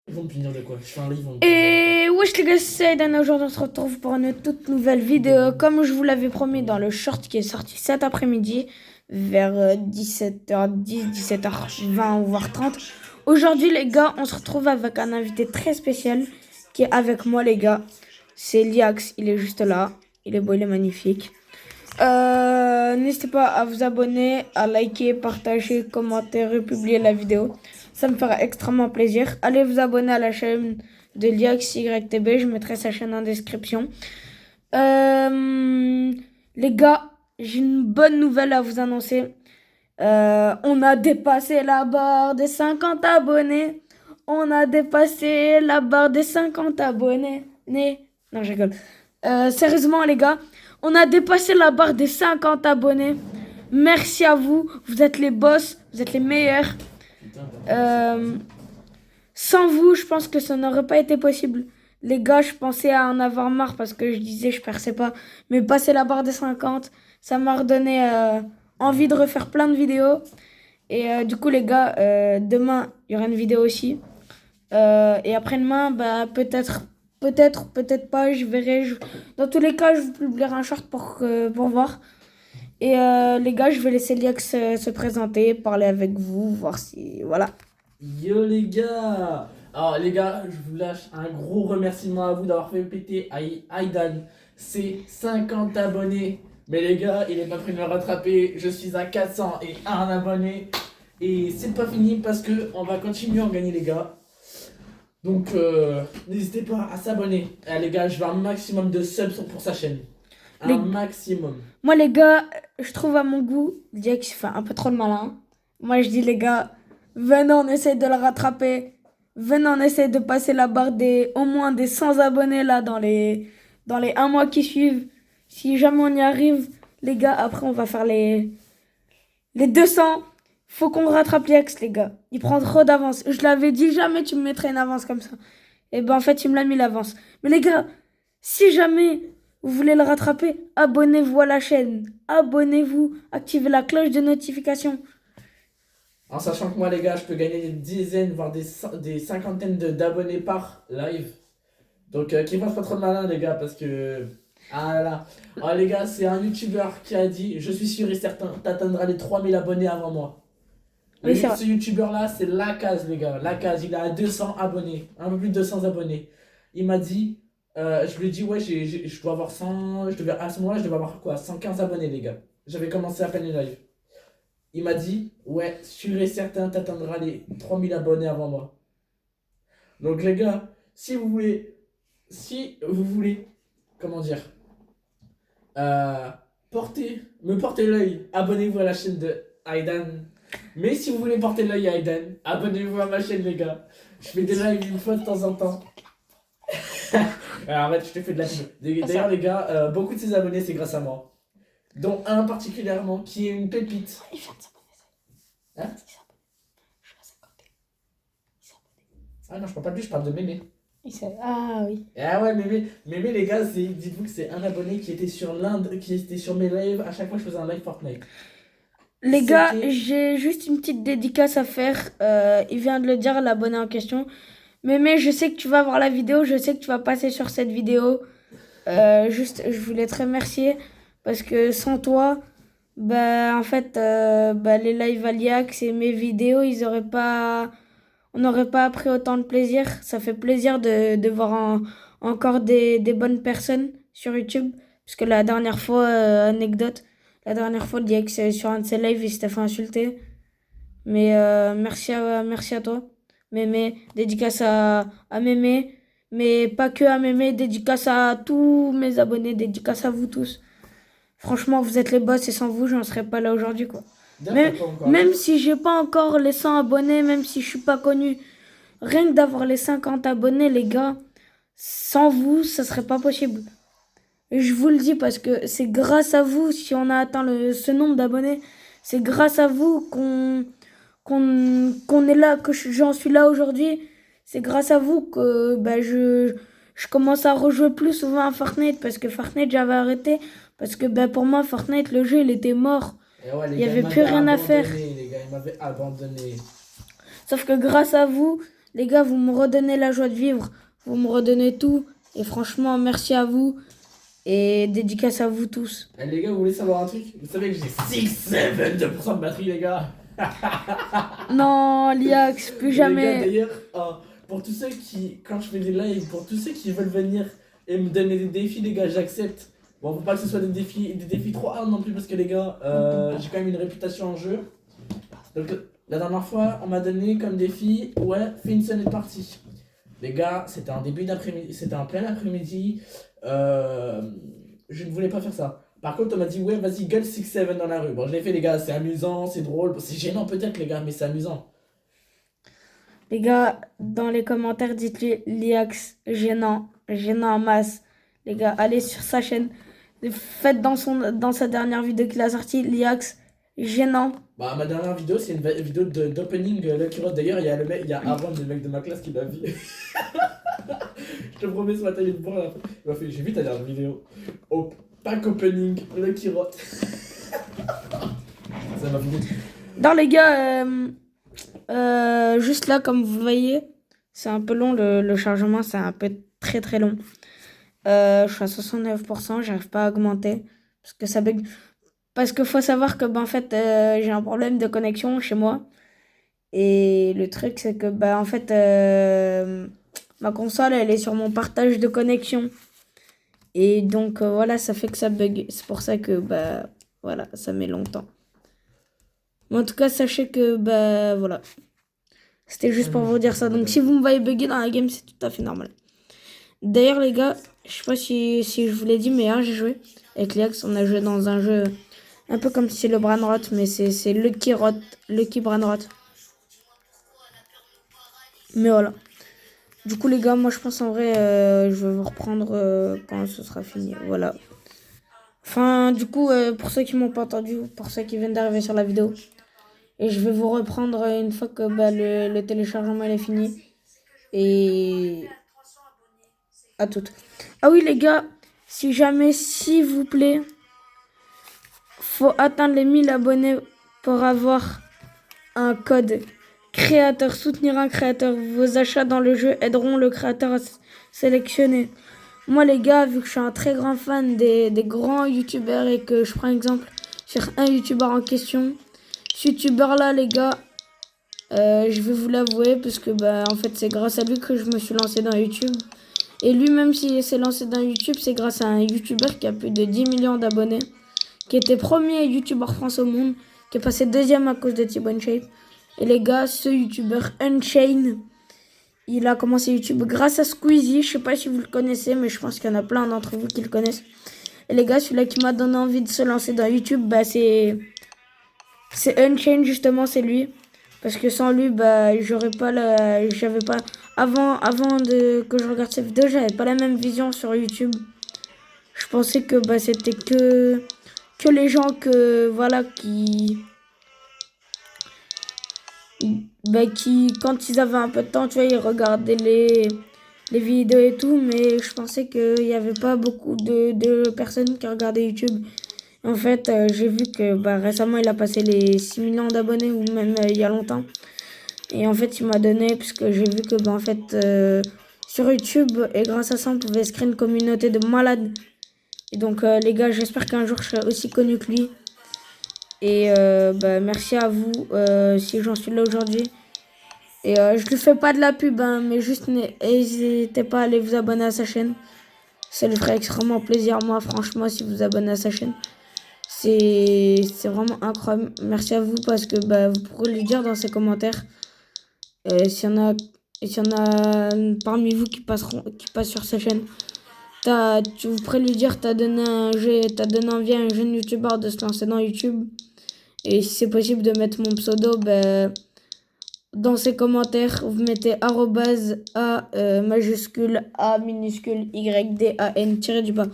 Ils vont me punir de quoi? Je fais un live, ils vont me punir de quoi? Et wesh les gars, c'est Aidan. Aujourd'hui on se retrouve pour une toute nouvelle vidéo. Comme je vous l'avais promis dans le short qui est sorti cet après-midi vers 17h10, 17h20 ou voire 30. Aujourd'hui les gars, on se retrouve avec un invité très spécial qui est avec moi les gars. C'est Liax, il est juste là. Il est beau, il est magnifique. N'hésitez pas à vous abonner, à liker, partager, commenter, republier la vidéo. Ça me fera extrêmement plaisir. Allez vous abonner à la chaîne de Liax YTB. Je mettrai sa chaîne en description. Les gars, j'ai une bonne nouvelle à vous annoncer. On a dépassé la barre des 50 abonnés. On a dépassé la barre des 50 abonnés. Non, je rigole. Sérieusement, les gars, on a dépassé la barre des 50 abonnés. Merci à vous. Vous êtes les boss. Vous êtes les meilleurs. Putain, Euh, Sans vous, je pense que ça n'aurait pas été possible. Les gars, je pensais à en avoir marre parce que je disais je perçais pas. Mais passer la barre des 50, ça m'a redonné envie de refaire plein de vidéos. Et du coup, les gars, demain, il y aura une vidéo aussi. Et après-demain, bah, peut-être pas, je verrai. Dans tous les cas, je vous publierai un short pour voir. Et les gars, je vais laisser Liax se présenter, parler avec vous, voir si... Voilà. yo les gars! Alors les gars, je vous lâche un gros remerciement à vous d'avoir fait péter Aidan ses 50 abonnés. Mais les gars, il est pas prêt de me rattraper. Je suis à 401 abonnés. Et c'est pas fini parce que on va continuer à en gagner les gars. Donc n'hésitez pas à s'abonner. Les gars, je veux un maximum de subs pour sa chaîne. Un Les- maximum. Moi, les gars, je trouve à mon goût, Liax fait un peu trop le malin. Moi, je dis, les gars, venez, on essaie de le rattraper. Venez, on essaie de passer la barre des au moins des 100 abonnés là dans les un mois qui suivent. Si jamais on y arrive, les gars, après, on va faire les 200. Faut qu'on rattrape Liax, les gars. Il prend trop d'avance. Je l'avais dit, jamais tu me mettrais une avance comme ça. Et ben, en fait, il me l'a mis l'avance. Mais les gars, si jamais vous voulez le rattraper, abonnez-vous à la chaîne. Abonnez-vous. Activez la cloche de notification. En sachant que moi, les gars, je peux gagner des dizaines, voire des cinquantaines d'abonnés par live. Donc, qui fasse pas trop de malin, les gars, parce que. Ah là là. Oh, les gars, c'est un youtubeur qui a dit: je suis sûr et certain, t'atteindras les 3000 abonnés avant moi. Oui, c'est vrai. Ce youtubeur-là, c'est Lacaz, les gars. Lacaz, il a 200 abonnés. Un peu plus de 200 abonnés. Il m'a dit. Je lui ai dit: ouais, je dois avoir 100. À ce moment-là, je devais avoir quoi? 115 abonnés, les gars. J'avais commencé à peine les lives. Il m'a dit: ouais, sûr et certain, t'atteindras les 3000 abonnés avant moi. Donc, les gars, si vous voulez, comment dire, euh, me porter l'œil, abonnez-vous à la chaîne de Aidan. Mais si vous voulez porter l'œil à Aidan, abonnez-vous à ma chaîne, les gars. Je fais des lives une fois de temps en temps. Arrête, je te fais de la pub. D'ailleurs, les gars, beaucoup de ces abonnés, c'est grâce à moi. Dont un particulièrement qui est une pépite. Il vient de s'abonner. Hein? Il s'est abonné. Je suis à 50. Il s'est abonné. Ah non, je parle pas de lui, je parle de Mémé. Ah oui. Ah ouais, Mémé les gars, dites-vous que c'est un abonné qui était sur qui était sur mes lives à chaque fois que je faisais un live Fortnite. Les gars, C'était. j'ai juste une petite dédicace à faire. Il vient de le dire, l'abonné en question. Mais je sais que tu vas voir la vidéo. Je sais que tu vas passer sur cette vidéo. Juste, je voulais te remercier. Parce que sans toi, bah, en fait, bah, les lives Aliax et mes vidéos, on n'aurait pas pris autant de plaisir. Ça fait plaisir de voir encore des bonnes personnes sur YouTube. Parce que la dernière fois, anecdote, la dernière fois, Aliax, sur un de ses lives, il s'était fait insulter. Mais merci à toi. Mémé, dédicace à Mémé. Mais pas que à Mémé, dédicace à tous mes abonnés, dédicace à vous tous. Franchement, vous êtes les boss et sans vous, j'en serais pas là aujourd'hui, quoi. D'ailleurs, Même, t'as pas encore même live. si j'ai pas encore les 100 abonnés, même si je suis pas connu, rien que d'avoir les 50 abonnés, les gars, sans vous, ça serait pas possible. Et je vous le dis parce que c'est grâce à vous, si on a atteint ce nombre d'abonnés, c'est grâce à vous qu'on est là, que j'en suis là aujourd'hui. C'est grâce à vous que bah, je commence à rejouer plus souvent à Fortnite parce que Fortnite, j'avais arrêté. Parce que bah, pour moi, Fortnite, le jeu, il était mort. Et ouais, Il les n'y gars, ils avait plus m'avaient rien à faire. abandonné, les gars, ils m'avaient abandonné. Sauf que grâce à vous, Les gars, vous me redonnez la joie de vivre. Vous me redonnez tout. Et franchement, merci à vous. Et dédicace à vous tous. Eh, les gars, vous voulez savoir un truc? Vous savez que j'ai 6-7% de batterie, les gars. Non, Liax, plus Les gars, jamais. d'ailleurs, pour tous ceux qui, quand je fais des lives, pour tous ceux qui veulent venir et me donner des défis, les gars, j'accepte. Bon, faut pas que ce soit des défis trop hard non plus, parce que les gars, j'ai quand même une réputation en jeu. Donc, la dernière fois, on m'a donné comme défi, ouais, fais une sonnette partie. Les gars, c'était un début d'après-midi, c'était un plein après-midi. Je ne voulais pas faire ça. Par contre, on m'a dit, ouais, vas-y, gueule 6-7 dans la rue. Bon, je l'ai fait, les gars, c'est amusant, c'est drôle. Bon, c'est gênant peut-être, les gars, mais c'est amusant. Les gars, dans les commentaires, dites-lui Liax, gênant, gênant en masse. Les gars, allez sur sa chaîne. Faites dans sa dernière vidéo qu'il a sortie, Liax, gênant. Bah, ma dernière vidéo, c'est une vidéo d'opening Lucky Road. D'ailleurs, il y a Aaron, le mec de ma classe, qui l'a vu. Je te promets, ce matin, il est bon. Il m'a fait, j'ai vu ta dernière vidéo. Pack opening Lucky Road. Ça m'a fait. Dans les gars, juste là, comme vous le voyez, c'est un peu long le chargement, c'est un peu très très long. Je suis à 69%, j'arrive pas à augmenter parce que ça bug. Parce qu'il faut savoir que en fait, j'ai un problème de connexion chez moi. Et le truc, c'est que en fait, ma console, elle est sur mon partage de connexion. Et donc, voilà, ça fait que ça bug. C'est pour ça que, voilà, ça met longtemps. Mais en tout cas, sachez que, voilà. C'était juste pour vous dire ça. Donc, si vous me voyez bugger dans la game, c'est tout à fait normal. D'ailleurs, les gars, je sais pas si je vous l'ai dit, mais hier, j'ai joué avec Liax. On a joué dans un jeu un peu comme si c'est le Branrot, mais c'est Lucky Branrot. Mais voilà. Du coup, les gars, moi, je pense en vrai, je vais vous reprendre quand ce sera fini. Voilà. Enfin, du coup, pour ceux qui m'ont pas entendu, pour ceux qui viennent d'arriver sur la vidéo, et je vais vous reprendre une fois que le téléchargement il est fini. Et à toutes. Ah oui, les gars, si jamais, s'il vous plaît, faut atteindre les 1000 abonnés pour avoir un code créateur. Soutenir un créateur. Vos achats dans le jeu aideront le créateur à sélectionner. Moi, les gars, vu que je suis un très grand fan des grands youtubeurs et que je prends exemple sur un youtubeur en question, ce youtubeur-là, les gars, je vais vous l'avouer parce que en fait, c'est grâce à lui que je me suis lancé dans YouTube. Et lui, même s'il s'est lancé dans YouTube, c'est grâce à un youtubeur qui a plus de 10 millions d'abonnés, qui était premier youtubeur France au monde, qui est passé deuxième à cause de T-Bone Shape. Et les gars, ce youtubeur Unchained, il a commencé YouTube grâce à Squeezie. Je sais pas si vous le connaissez, mais je pense qu'il y en a plein d'entre vous qui le connaissent. Et les gars, celui-là qui m'a donné envie de se lancer dans YouTube, c'est Unchained, justement, c'est lui. Parce que sans lui, j'aurais pas j'avais pas, avant que je regarde cette vidéo, j'avais pas la même vision sur YouTube. Je pensais que c'était que les gens voilà, qui, quand ils avaient un peu de temps, tu vois, ils regardaient les vidéos et tout, mais je pensais qu'il n'y avait pas beaucoup de personnes qui regardaient YouTube. En fait, j'ai vu que récemment, il a passé les 6 millions d'abonnés, ou même il y a longtemps. Et en fait, il m'a donné, puisque j'ai vu que en fait, sur YouTube, et grâce à ça, on pouvait se créer une communauté de malades. Et donc, les gars, j'espère qu'un jour, je serai aussi connu que lui. Et merci à vous si j'en suis là aujourd'hui. Et je lui fais pas de la pub, hein, mais juste n'hésitez pas à aller vous abonner à sa chaîne. Ça lui ferait extrêmement plaisir, moi, franchement, si vous abonnez à sa chaîne. C'est vraiment incroyable. Merci à vous parce que vous pourrez lui dire dans ses commentaires s'il y en a parmi vous qui passent sur sa chaîne. Vous pourrez lui dire t'as donné envie à un jeune youtubeur de se lancer dans YouTube. Et si c'est possible de mettre mon pseudo, dans ses commentaires, vous mettez arrobase A majuscule A minuscule YDAN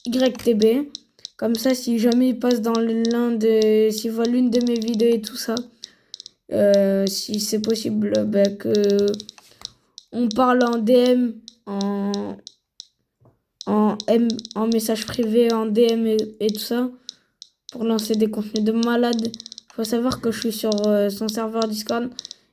YTB. Comme ça, si jamais il passe dans s'il voit l'une de mes vidéos et tout ça, si c'est possible, que on parle en DM, en message privé, en DM et tout ça, pour lancer des contenus de malade. Faut savoir que je suis sur son serveur Discord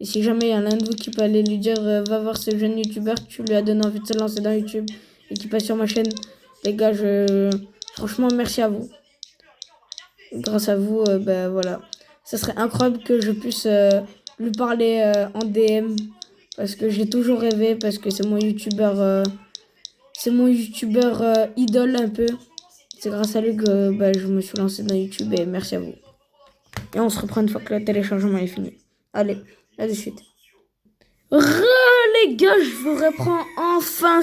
Et si jamais il y en a l'un de vous qui peut aller lui dire va voir ce jeune youtubeur, tu lui as donné envie de se lancer dans YouTube et qui passe sur ma chaîne, les gars, franchement, merci à vous. Grâce à vous, ben voilà. Ça serait incroyable que je puisse lui parler en DM parce que j'ai toujours rêvé, parce que c'est mon youtubeur idole un peu. C'est grâce à lui que je me suis lancé dans YouTube et merci à vous. Et on se reprend une fois que le téléchargement est fini. Allez, à de suite. Les gars, je vous reprends. Enfin,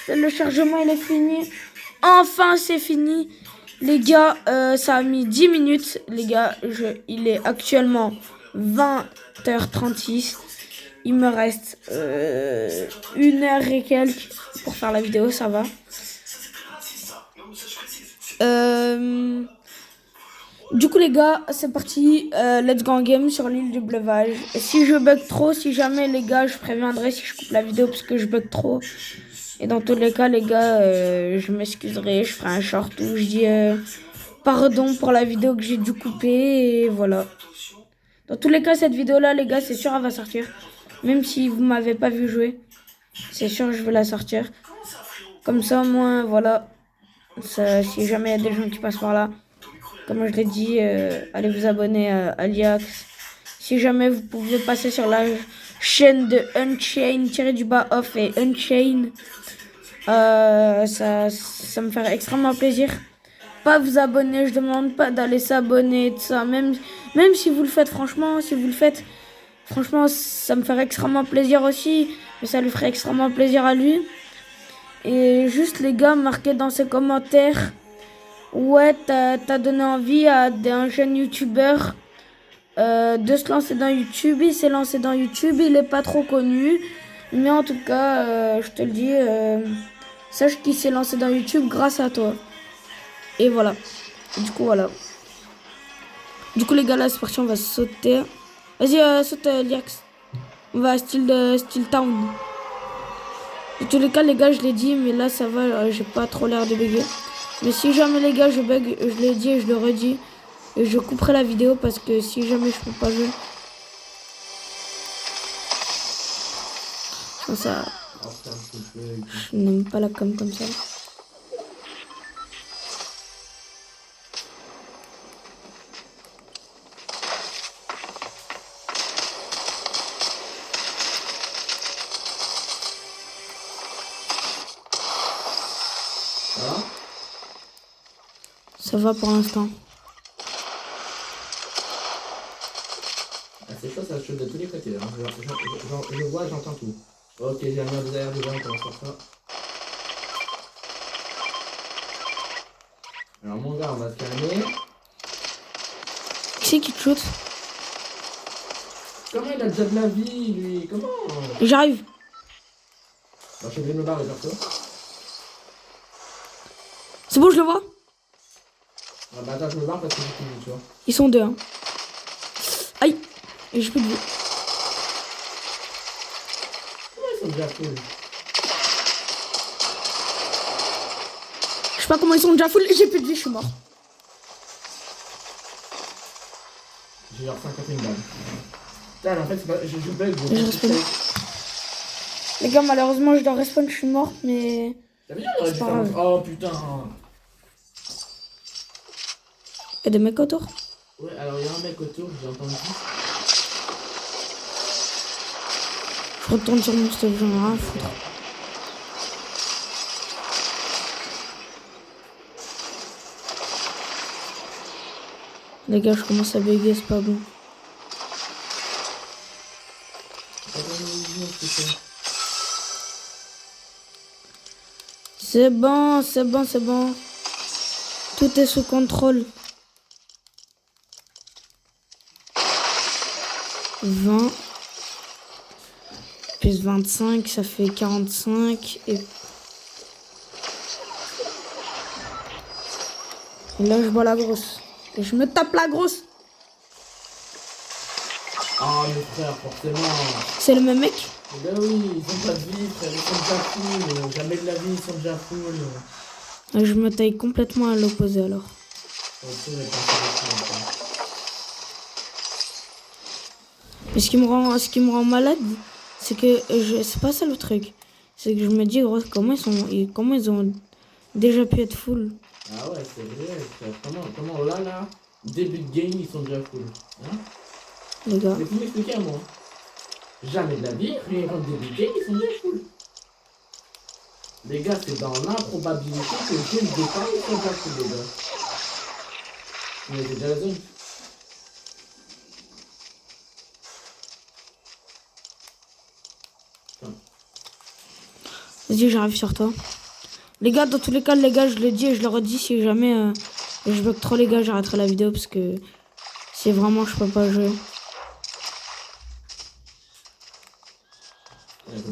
le chargement il est fini. Enfin, c'est fini. Les gars, ça a mis 10 minutes. Les gars, il est actuellement 20h36. Il me reste 1h et quelques pour faire la vidéo, ça va. Du coup les gars, c'est parti, let's go en game sur l'île du Bleuvage. Et si je bug trop, si jamais les gars, je préviendrai si je coupe la vidéo parce que je bug trop. Et dans tous les cas les gars, je m'excuserai, je ferai un short où je dis pardon pour la vidéo que j'ai dû couper et voilà. Dans tous les cas cette vidéo là les gars, c'est sûr elle va sortir. Même si vous m'avez pas vu jouer, c'est sûr je vais la sortir. Comme ça au moins voilà, ça, si jamais il y a des gens qui passent par là. Comme je l'ai dit, allez vous abonner à Liax. Si jamais vous pouvez passer sur la chaîne de Unchain-off et Unchain, ça me ferait extrêmement plaisir. Pas vous abonner, je demande pas d'aller s'abonner, tout ça. Même si vous le faites, franchement, ça me ferait extrêmement plaisir aussi. Mais ça lui ferait extrêmement plaisir à lui. Et juste les gars, marquez dans ces commentaires. Ouais, t'as donné envie à un jeune youtubeur de se lancer dans YouTube. Il s'est lancé dans YouTube, il est pas trop connu. Mais en tout cas, je te le dis, sache qu'il s'est lancé dans YouTube grâce à toi. Et voilà. Du coup, voilà. Du coup, les gars, là, c'est parti, on va sauter. Vas-y, saute, Liax. On va à style town. En tous les cas, les gars, je l'ai dit, mais là, ça va, j'ai pas trop l'air de bugger. Mais si jamais les gars je bug, je l'ai dit et je le redis. Et je couperai la vidéo parce que si jamais je peux pas jouer. Ça. Je n'aime pas la com comme ça. Ça va pour l'instant. Ah, c'est chaud, ça chauffe de tous les côtés. Hein. Je vois, j'entends tout. Ok, j'ai un mur des airs devant, on commence par ça. Alors mon gars, on va se calmer. Qui c'est qui te shoot? Comment il a déjà de la vie, lui? Comment? J'arrive. Bah, je vais me barrer, perso. C'est bon, je le vois. Ah bah attends, je me barre parce que j'ai fini, tu vois. Ils sont deux, hein. Aïe. Et j'ai plus de vie. Comment ils sont déjà full? Je sais pas comment ils sont déjà full. J'ai plus de vie, je suis mort. J'ai genre 51 balles. Putain, en fait, c'est pas... je bug. Je respawn. Les gars, malheureusement, je dois respawn, je suis mort, mais... T'as vu, on aurait dû faire... Oh putain. Il y a des mecs autour? Ouais, alors il y a un mec autour, j'ai entendu. Je retourne sur mon stuff, j'en ai rien à foutre. Les gars, je commence à bugger, c'est pas bon. C'est bon, c'est bon, c'est bon. Tout est sous contrôle. 20 plus 25, ça fait 45. Et là, je bois la grosse. Et je me tape la grosse. Ah, mes frères, forcément. C'est le même mec? Ben oui, ils ont pas de vie, frère, ils sont déjà full. Jamais de la vie, ils sont déjà full. Je me taille complètement à l'opposé alors. Mais ce qui me rend malade, c'est que c'est pas ça le truc. C'est que je me dis, gros, comment ils ont déjà pu être full. Ah ouais, c'est vrai. Comment là, début de game, ils sont déjà full. Hein? Les gars. Mais faut m'expliquer à moi. Jamais de la vie, rien qu'en début de game, ils sont déjà full. Les gars, c'est dans l'improbabilité que dès le départ, ils sont déjà full, les gars. Mais j'ai déjà raison. Vas-y, j'arrive sur toi. Les gars, dans tous les cas, les gars, je le dis et je le redis, si jamais je bloque trop les gars, j'arrêterai la vidéo parce que si vraiment je peux pas jouer.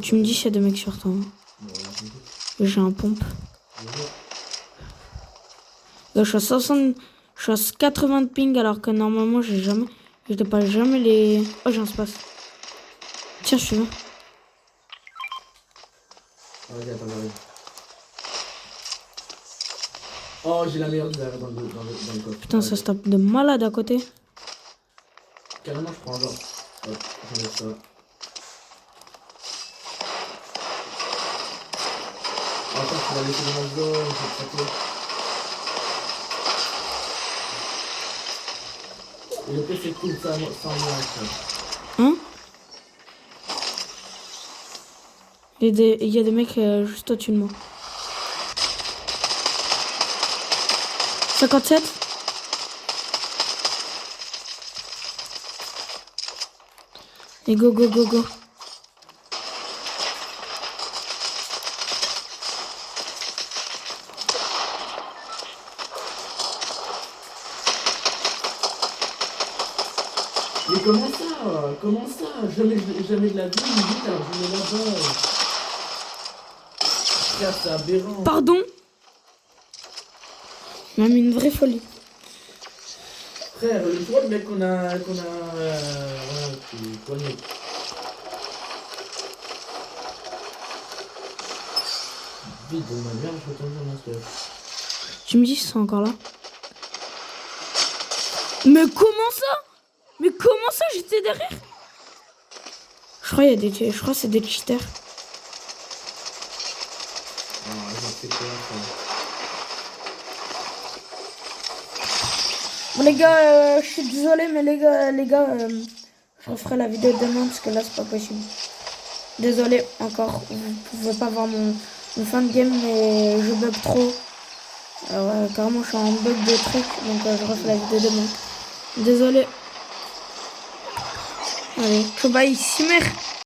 Tu me dis s'il y a des mecs sur toi. J'ai un pompe. Là, je suis à 80 de ping alors que normalement je dépasse jamais les... Oh, j'ai un space. Tiens, je suis là. Vas-y, attends, j'arrive. Oh, j'ai la meilleure derrière dans le coffre. Putain, ça se tape de malade à côté. Carrément, je prends un genre. Hop, j'enlève ça. Attends, tu vas laisser dans ma zone, je vais traquer. Et le PC cool, ça, sans moi, ça. Hein? Il y a des mecs juste au-dessus de moi. 57. Et go, go, go, go. Mais comment ça? Comment ça? Jamais de la vie, mais vite, alors je mets là-bas. Frère, c'est aberrant. Pardon? Même une vraie folie. Frère, le toit, le mec qu'on a voilà, tu connais. Vite, bon, ma merde, je retourne dans mon stuff. Tu me dis si c'est encore là? Mais comment ça? Mais comment ça j'étais derrière? Je crois que c'est des cheaters. Ah, j'en sais quoi, ça. Bon les gars, je suis désolé mais les gars, je referai la vidéo demain parce que là c'est pas possible. Désolé encore, vous pouvez pas voir mon fin de game mais je bug trop. Alors carrément je suis en bug de truc donc je refais la vidéo demain. Désolé. Allez, je bye, Simer.